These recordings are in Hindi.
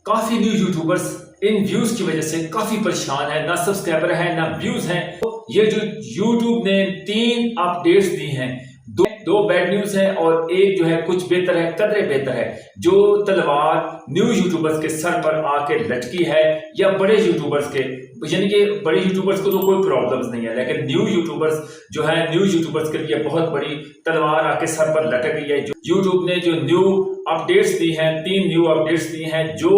काफी न्यू यूट्यूबर्स इन व्यूज की वजह से काफी परेशान है, ना सब्सक्राइबर है ना व्यूज हैं। ये जो यूट्यूब ने 3 अपडेट्स दी हैं, दो बैड न्यूज है और एक जो है कुछ बेहतर है, कदरे बेहतर है। जो तलवार न्यू यूट्यूबर्स के सर पर आके लटकी है या बड़े यूट्यूबर्स के, यानी कि बड़े यूट्यूबर्स को तो कोई प्रॉब्लम्स नहीं है, लेकिन न्यू यूट्यूबर्स जो है, न्यू यूट्यूबर्स के लिए बहुत बड़ी तलवार आके सर पर लटक गई है। जो यूट्यूब ने जो न्यू अपडेट्स दी हैं, 3 न्यू अपडेट्स दी हैं, जो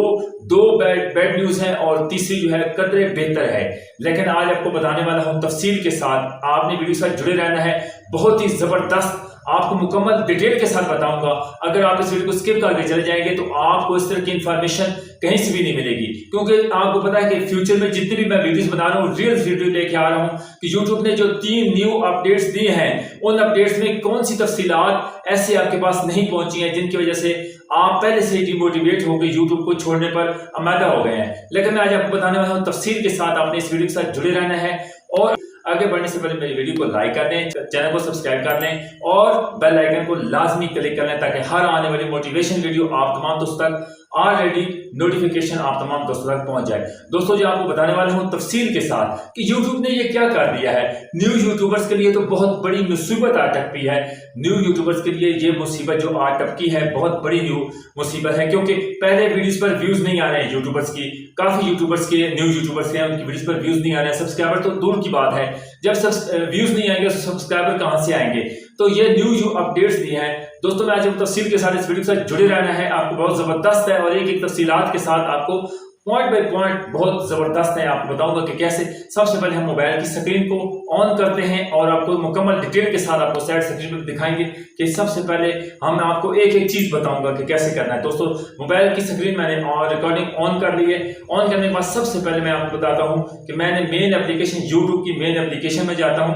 2 बैड न्यूज हैं और तीसरी जो है कदरे बेहतर है। लेकिन आज आपको बताने वाला हूं तफसील के साथ, आपने वीडियो से जुड़े रहना है। बहुत ही जबरदस्त आपको मुकम्मल डिटेल के साथ बताऊंगा। अगर आप इस वीडियो को स्किप करके चले जाएंगे तो आपको इस तरह की इंफॉर्मेशन कहीं से भी नहीं मिलेगी, क्योंकि आपको पता है कि फ्यूचर में जितनी भी मैं वीडियोस बना रहा हूँ, रियल वीडियो लेके आ रहा हूँ कि यूट्यूब ने जो 3 न्यू अपडेट्स दी हैं, उन अपडेट्स में कौन सी तफसीलात ऐसे आपके पास नहीं पहुंची हैं जिनकी वजह से आप पहले से डिमोटिवेट हो गए, यूट्यूब को छोड़ने पर आमादा हो गए हैं। लेकिन मैं आज आपको बताने वाला हूँ तफसील के साथ, आपने इस वीडियो के साथ जुड़े रहना है। और आगे बढ़ने से पहले मेरी वीडियो को लाइक कर दें, चैनल को सब्सक्राइब कर दें और बेल आइकन को लाजमी क्लिक कर लें, ताकि हर आने वाली मोटिवेशन वीडियो आप तमाम दोस्तों तक ऑलरेडी नोटिफिकेशन आप तमाम दोस्तों तक पहुंच जाए। दोस्तों, जो आपको बताने वाला हूं तफसील के साथ कि यूट्यूब ने ये क्या कर दिया है, न्यू यूट्यूबर्स के लिए तो बहुत बड़ी मुसीबत आ टपकी है। न्यू यूट्यूबर्स के लिए ये मुसीबत जो आ टपकी है बहुत बड़ी न्यू मुसीबत है, क्योंकि पहले वीडियोस पर व्यूज नहीं आ रहे हैं यूट्यूबर्स की। काफी यूट्यूबर्स के, न्यू यूट्यूबर्स हैं, उनकी वीडियोस पर व्यूज नहीं आ रहे हैं, सब्सक्राइबर तो दूर की बात है। जब व्यूज नहीं आएंगे तो सब्सक्राइबर कहां से आएंगे? तो ये न्यू अपडेट्स दिए हैं दोस्तों। मैं आज तफसील के साथ इस वीडियो के साथ जुड़े रहना है, आपको बहुत जबरदस्त है और एक एक तफसीलात के साथ आपको पॉइंट बाय पॉइंट बहुत जबरदस्त है आपको बताऊंगा कि कैसे। सबसे पहले हम मोबाइल की स्क्रीन को ऑन करते हैं और आपको मुकम्मल डिटेल के साथ आपको साइड स्क्रीन पर दिखाएंगे कि सबसे पहले हम आपको एक एक चीज बताऊंगा कि कैसे करना है। दोस्तों, मोबाइल की स्क्रीन मैंने रिकॉर्डिंग ऑन कर ली है। ऑन करने के बाद सबसे पहले मैं आपको बताता हूं कि मैंने मेन एप्लीकेशन, यूट्यूब की मेन एप्लीकेशन में जाता हूं।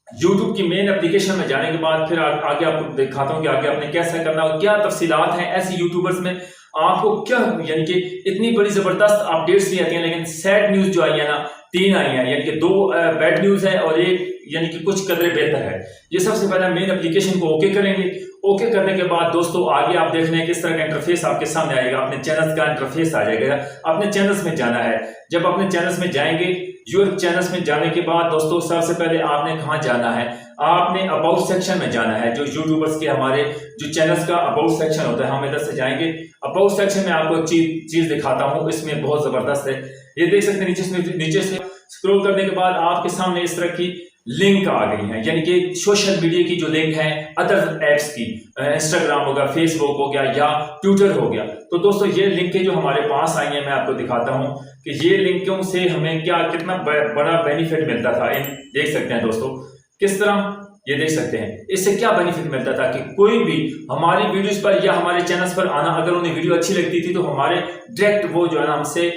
यूट्यूब की मेन एप्लीकेशन में जाने के बाद फिर आगे आपको दिखाता हूं कि आगे आपने कैसे करना है, क्या तफसीलात हैं ऐसे यूट्यूबर्स में, आपको क्या, यानी कि इतनी बड़ी जबरदस्त अपडेट्स नहीं आती हैं, लेकिन सैड न्यूज जो आई है ना, 3 आई हैं, यानी कि 2 बैड न्यूज है और एक यानी कि कुछ कदरे बेहतर है। ये सबसे पहले मेन एप्लीकेशन को ओके करेंगे। ओके करने के बाद दोस्तों आगे आप देख रहे हैं किस तरह का इंटरफेस आपके सामने आएगा। अपने चैनल्स का इंटरफेस आ जाएगा, अपने चैनल्स में जाना है। जब अपने चैनल्स में जाएंगे, योर चैनल्स में जाने के बाद दोस्तों सबसे पहले आपने कहाँ जाना है, आपने अबाउट सेक्शन में जाना है। जो यूट्यूबर्स के हमारे जो चैनल्स का अबाउट सेक्शन होता है, हम इधर से जाएंगे। अबाउट सेक्शन में आपको एक चीज दिखाता हूँ, इसमें बहुत जबरदस्त है। ये देख सकते हैं, नीचे से स्क्रॉल करने के बाद आपके सामने इस तरह की लिंक आ गई है, यानी कि सोशल मीडिया की जो लिंक है अदर एप्स की, इंस्टाग्राम हो गया, फेसबुक हो गया या ट्विटर हो गया। तो दोस्तों ये लिंकें जो हमारे पास आई हैं, मैं आपको दिखाता हूं कि ये लिंकों से हमें क्या कितना बड़ा बेनिफिट मिलता था। देख सकते हैं दोस्तों किस तरह, ये देख सकते हैं इससे क्या बेनिफिट मिलता था कि कोई भी हमारी वीडियोस पर या हमारे चैनल्स पर आना, अगर उन्हें वीडियो अच्छी लगती थी तो हमारे डायरेक्ट वो जो है ना हमसे,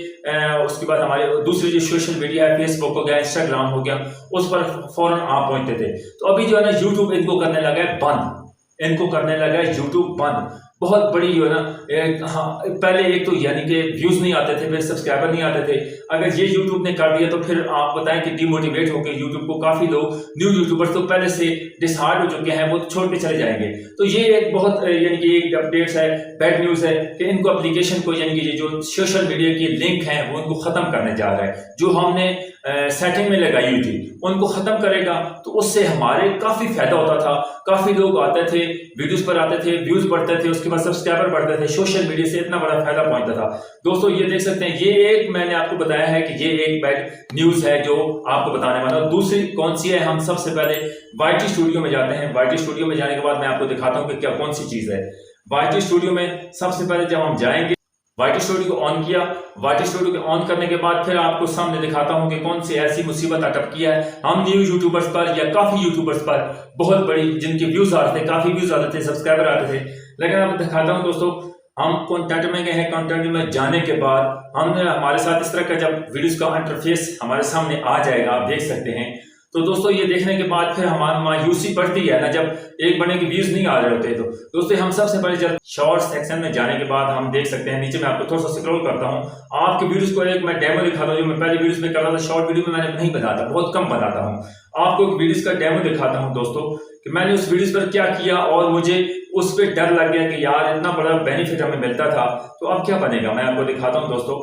उसके बाद हमारे दूसरे जो सोशल मीडिया है, फेसबुक हो गया, इंस्टाग्राम हो गया, उस पर फौरन आप पहुंचते थे। तो अभी जो है ना यूट्यूब इनको करने लगा है बंद, इनको करने लगा है यूट्यूब बंद। बहुत बड़ी जो है ना, हाँ, पहले एक तो यानी कि व्यूज नहीं आते थे, फिर सब्सक्राइबर नहीं आते थे। अगर ये यूट्यूब ने कर दिया तो फिर आप बताएं कि डिमोटिवेट हो गए यूट्यूब को। काफी लोग न्यू यूट्यूबर्स तो पहले से डिसहार्ड हो चुके हैं, वो छोड़ के चले जाएंगे। तो ये एक बहुत यानी कि एक अपडेट्स है, बैड न्यूज है कि इनको एप्लीकेशन को, यानी कि ये जो सोशल मीडिया की लिंक है वो इनको खत्म करने जा रहा है। जो हमने सेटिंग में लगाई हुई थी उनको खत्म करेगा, तो उससे हमारे काफी फायदा होता था। काफी लोग आते थे, वीडियोस पर आते थे, व्यूज बढ़ते थे, उसके बाद सब्सक्राइबर बढ़ते थे, सोशल मीडिया से इतना बड़ा फायदा पहुंचता था। दोस्तों ये देख सकते हैं, ये एक मैंने आपको बताया है कि ये एक बैड न्यूज है जो आपको बताने वाला हूं। दूसरी कौन सी है, हम सबसे पहले YT स्टूडियो में जाते हैं। YT स्टूडियो में जाने के बाद मैं आपको दिखाता हूं कि क्या कौन सी चीज है। YT स्टूडियो में सबसे पहले जब हम जाएंगे, YT स्टूडियो को ऑन किया, YT स्टूडियो को ऑन करने के बाद फिर आपको सामने दिखाता हूं कि कौन सी ऐसी मुसीबत अटकी है। हम न्यू यूट्यूबर्स पर या काफी यूट्यूबर्स पर बहुत बड़ी, जिनके व्यूज आते थे, काफी व्यूज आते थे, सब्सक्राइबर आते थे। लेकिन आपको दिखाता हूं दोस्तों, हम कंटेंट में गए हैं। कंटेंट में जाने के बाद हमने हमारे साथ इस तरह का जब वीडियोस का इंटरफेस हमारे सामने आ जाएगा, आप देख सकते हैं। तो दोस्तों ये देखने के बाद फिर हमारी मायूसी बढ़ती है ना, जब एक बने के व्यूज नहीं आ रहे होते। तो दोस्तों हम सबसे पहले जब शॉर्ट सेक्शन में जाने के बाद हम देख सकते हैं, नीचे मैं आपको थोड़ा सा स्क्रॉल करता हूं, आपके वीडियोस को एक मैं डेमो दिखाता हूं जो मैं पहले वीडियोस में कर रहा था। शॉर्ट वीडियो में मैंने नहीं बनाता, बहुत कम बनाता हूं। आपको एक वीडियोस का डेमो दिखाता हूं दोस्तों कि मैंने उस वीडियोस पर क्या किया और मुझे उस पर डर लग गया कि यार इतना बड़ा बेनिफिट हमें मिलता था, तो अब क्या बनेगा। मैं आपको दिखाता हूं दोस्तों,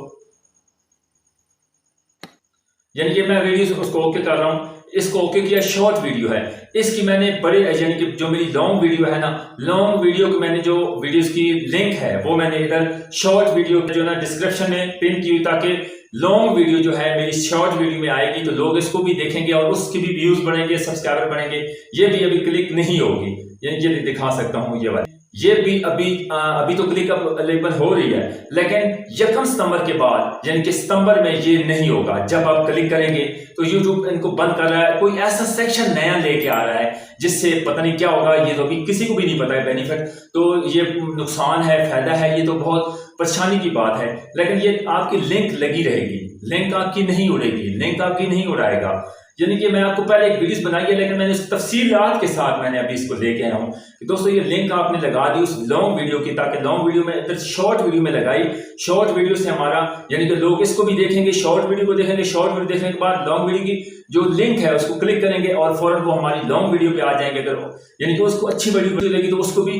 यानी कि मैं वीडियो उसको ओके कर रहा हूं, इसको ओके किया, शॉर्ट वीडियो है, इसकी मैंने बड़े यानी कि जो मेरी लॉन्ग वीडियो है ना, लॉन्ग वीडियो की मैंने जो वीडियोस की लिंक है वो मैंने इधर शॉर्ट वीडियो जो ना डिस्क्रिप्शन में पिन की हुई, ताकि लॉन्ग वीडियो जो है मेरी शॉर्ट वीडियो में आएगी तो लोग इसको भी देखेंगे और उसकी भी व्यूज बढ़ेंगे, सब्सक्राइबर बढ़ेंगे। ये भी अभी क्लिक नहीं होगी, यानी कि दिखा सकता हूं ये वाली, ये भी अभी तो क्लिक अवेलेबल हो रही है, लेकिन 1 सितंबर के बाद यानी कि सितंबर में ये नहीं होगा। जब आप क्लिक करेंगे तो YouTube इनको बंद कर रहा है, कोई ऐसा सेक्शन नया लेके आ रहा है जिससे पता नहीं क्या होगा, ये तो अभी किसी को भी नहीं पता है बेनिफिट। तो ये नुकसान है फायदा है, ये तो बहुत परेशानी की बात है, लेकिन ये आपकी लिंक लगी रहेगी, लिंक आपकी नहीं उड़ेगी, लिंक आपकी नहीं उड़ाएगा। यानी कि मैं आपको पहले एक वीडियो बनाई है, लेकिन मैंने इस तफसीलात के साथ मैंने अभी इसको लेके आया हूँ कि दोस्तों ये लिंक आपने लगा दी उस लॉन्ग वीडियो की, ताकि लॉन्ग वीडियो में इधर शॉर्ट वीडियो में लगाई। शॉर्ट वीडियो से हमारा यानी कि लोग इसको भी देखेंगे, शॉर्ट वीडियो को देखेंगे, शॉर्ट वीडियो देखने के बाद लॉन्ग वीडियो की जो लिंक है उसको क्लिक करेंगे और फौरन वो हमारी लॉन्ग वीडियो पे आ जाएंगे। अगर यानी कि उसको अच्छी वीडियो लगी तो उसको भी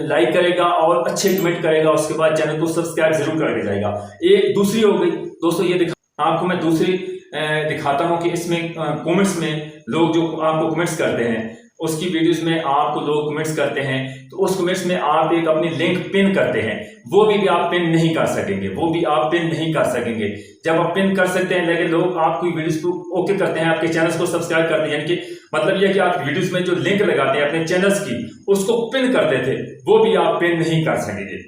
लाइक करेगा और अच्छे कमेंट करेगा, उसके बाद चैनल को सब्सक्राइब जरूर करके जाएगा। एक दूसरी हो गई दोस्तों, ये आपको मैं दूसरी दिखाता हूं कि इसमें कमेंट्स में लोग जो आपको कमेंट्स करते हैं, उसकी वीडियोस में आपको लोग कमेंट्स करते हैं, तो उस कमेंट्स में आप एक अपनी लिंक पिन करते हैं, वो भी आप पिन नहीं कर सकेंगे, वो भी आप पिन नहीं कर सकेंगे। जब आप पिन कर सकते हैं, लेकिन लोग आपकी वीडियोस को ओके करते हैं, आपके चैनल्स को सब्सक्राइब करते हैं, यानी कि मतलब यह कि आप वीडियोस में जो लिंक लगाते हैं अपने चैनल्स की, उसको पिन करते थे, वो भी आप पिन नहीं कर सकेंगे,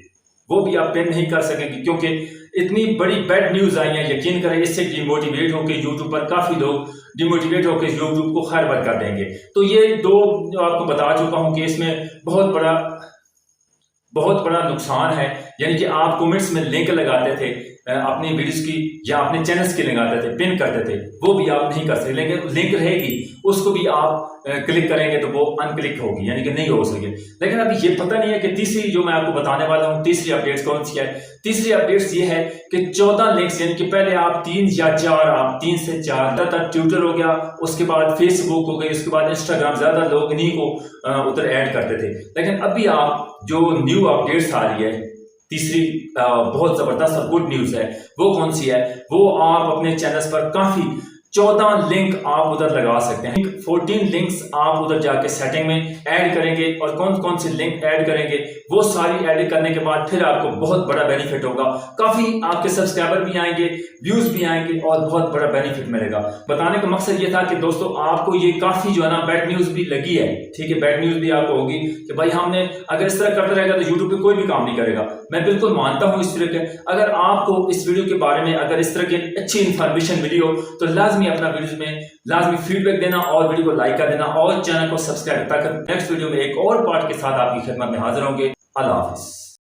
वो भी आप पिन नहीं कर सकेंगे, क्योंकि इतनी बड़ी बैड न्यूज आई है। यकीन करें, इससे डिमोटिवेट होकर यूट्यूब पर काफी लोग डिमोटिवेट होकर यूट्यूब को खैर कर देंगे। तो ये दो आपको बता चुका हूं कि इसमें बहुत बड़ा नुकसान है। यानी कि आप कमेंट्स में लिंक लगाते थे अपनी वीडियोस की या अपने चैनल्स की लगाते थे, पिन करते थे, वो भी आप नहीं कर सकते, लेकिन लिंक रहेगी उसको भी आप क्लिक करेंगे तो वो अनक्लिक होगी, यानी कि नहीं हो सके। लेकिन अभी ये पता नहीं है कि तीसरी जो मैं आपको बताने वाला हूँ, तीसरी अपडेट्स कौन सी है। तीसरी अपडेट्स ये है कि 14 लिंक्स, यानी कि पहले आप 3 या 4, आप 3 से 4 ज्यादातर ट्विटर हो गया, उसके बाद फेसबुक हो गई, उसके बाद इंस्टाग्राम, ज्यादा लोग इन्हीं को उधर ऐड करते थे। लेकिन अभी आप जो न्यू अपडेट्स आ रही है, तीसरी बहुत जबरदस्त और गुड न्यूज है, वो कौन सी है, वो आप अपने चैनल्स पर काफी 14 लिंक आप उधर लगा सकते हैं। 14 लिंक्स आप उधर जाके सेटिंग में ऐड करेंगे, और कौन कौन से लिंक ऐड करेंगे वो सारी ऐड करने के बाद फिर आपको बहुत बड़ा बेनिफिट होगा, काफी आपके सब्सक्राइबर भी आएंगे, व्यूज भी आएंगे और बहुत बड़ा बेनिफिट मिलेगा। बताने का मकसद ये था कि दोस्तों आपको ये काफी जो है ना बैड न्यूज भी लगी है, ठीक है, बैड न्यूज भी आपको होगी कि भाई हमने अगर इस तरह करते रहेगा तो यूट्यूब पे कोई भी काम नहीं करेगा। मैं बिल्कुल मानता हूं इस तरह के, अगर आपको इस वीडियो के बारे में अगर इस तरह की अच्छी इंफॉर्मेशन मिली हो तो लाजमी अपना वीडियो में लाजमी फीडबैक देना और वीडियो को लाइक कर देना और चैनल को सब्सक्राइब, ताकि नेक्स्ट वीडियो में एक और पार्ट के साथ आपकी खिदमत में हाजिर होंगे। अल्लाह हाफिज।